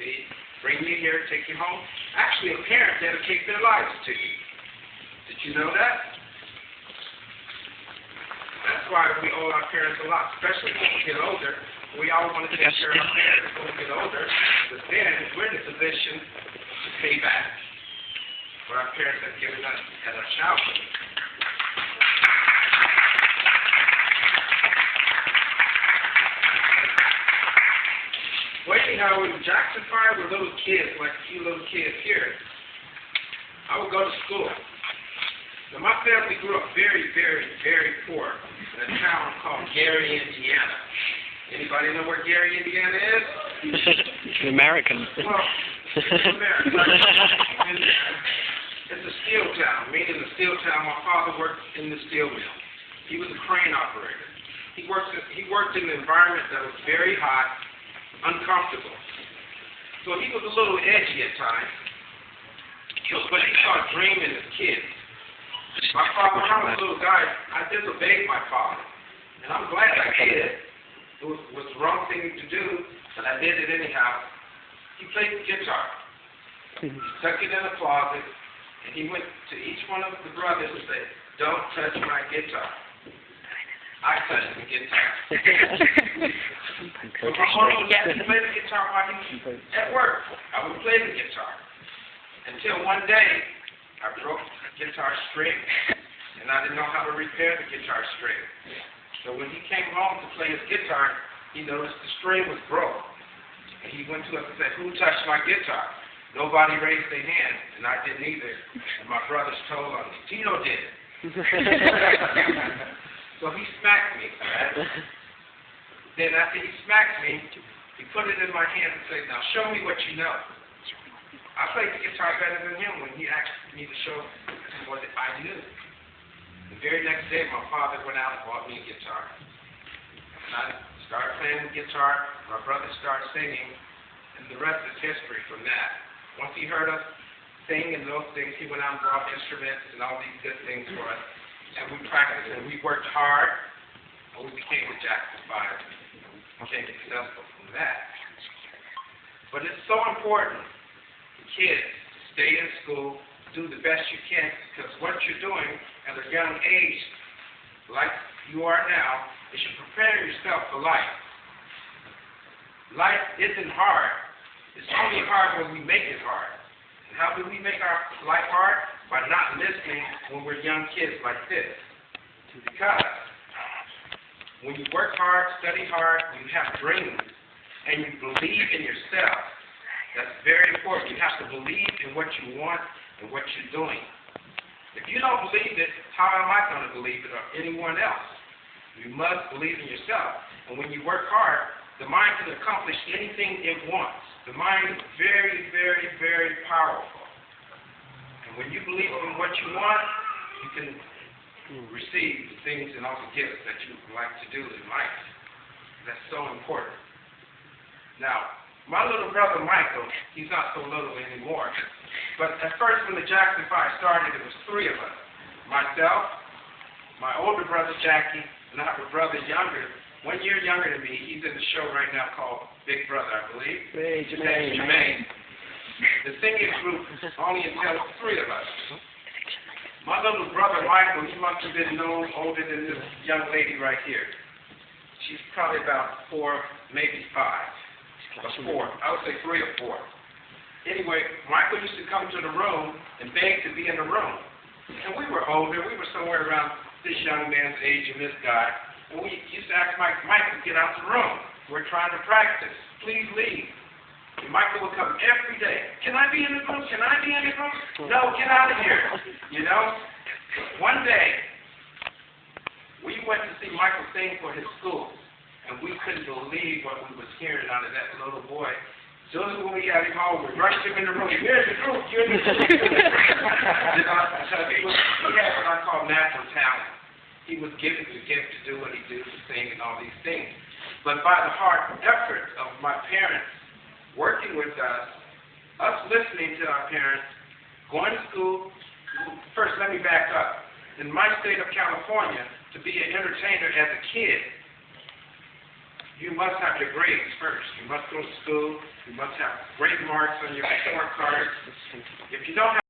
They bring you here, take you home. Actually, a parent dedicates their lives to you. Did you know that? That's why we owe our parents a lot, especially when we get older. We all want to take care of our parents when we get older, but then we're in a position to pay back what our parents have given us as our childhood. Well, anyhow, when Jackson 5 were little kids, like a few little kids here, I would go to school. Now, my family grew up very, very, very poor in a town called Gary, Indiana. Anybody know where Gary, Indiana is? American. Well, it's American. It's a steel town, meaning the steel town. My father worked in the steel mill. He was a crane operator. He worked in an environment that was very hot, uncomfortable. So he was a little edgy at times. But he started dreaming as kids. My father, when I was a little guy, I disobeyed my father. And I'm glad I did. It was the wrong thing to do, but I did it anyhow. He played the guitar. He stuck it in a closet, and he went to each one of the brothers and said, "Don't touch my guitar." I touched the guitar. So my mom would let me play the guitar while he was at work. I would play the guitar. Until one day, I broke the guitar string, and I didn't know how to repair the guitar string. So when he came home to play his guitar, he noticed the string was broke. And he went to us and said, "Who touched my guitar?" Nobody raised their hand, and I didn't either. And my brothers told on me. Tito did. So he smacked me. Right? Then after he smacked me, he put it in my hand and said, "Now show me what you know." I played the guitar better than him when he asked me to show him what I knew. The very next day, my father went out and bought me a guitar. And I started playing the guitar, my brother started singing, and the rest is history from that. Once he heard us sing and those things, he went out and bought instruments and all these good things for us. And we practiced and we worked hard, and we became the Jackson 5. We became successful from that. But it's so important for kids to stay in school, do the best you can, because what you're doing at a young age, like you are now, is you're preparing yourself for life. Life isn't hard. It's only hard when we make it hard. And how do we make our life hard? By not listening when we're young kids like this. Because when you work hard, study hard, you have dreams, and you believe in yourself, that's very important. You have to believe in what you want and what you're doing. If you don't believe it, how am I going to believe it or anyone else? You must believe in yourself. And when you work hard, the mind can accomplish anything it wants. The mind is very, very, very powerful. And when you believe in what you want, you can receive the things and all the gifts that you would like to do in life. That's so important. Now, my little brother Michael, he's not so little anymore. But at first when the Jackson 5 started, it was 3 of us. Myself, my older brother Jackie, and I have a brother younger, 1 year younger than me. He's in the show right now called Big Brother, I believe. Hey, Jermaine. The singing group only entails 3 of us. My little brother Michael, he must have been no older than this young lady right here. She's probably about 4, maybe 5. Or 4. I would say 3 or 4. Anyway, Michael used to come to the room and beg to be in the room. And we were older. We were somewhere around this young man's age and this guy. And we used to ask Michael to get out the room. We're trying to practice. Please leave. And Michael would come every day. Can I be in the room? Can I be in the room? No, get out of here. You know? One day, we went to see Michael sing for his school. And we couldn't believe what we was hearing out of that little boy. As soon as we got him home, we rushed him in the room. You're in the group. You're in the group. Because he had what I call natural talent. He was given the gift to do what he did, to sing and all these things. But by the hard effort of my parents working with us listening to our parents, going to school. First, let me back up. In my state of California, to be an entertainer as a kid, you must have your grades first. You must go to school. You must have great marks on your report card. If you don't have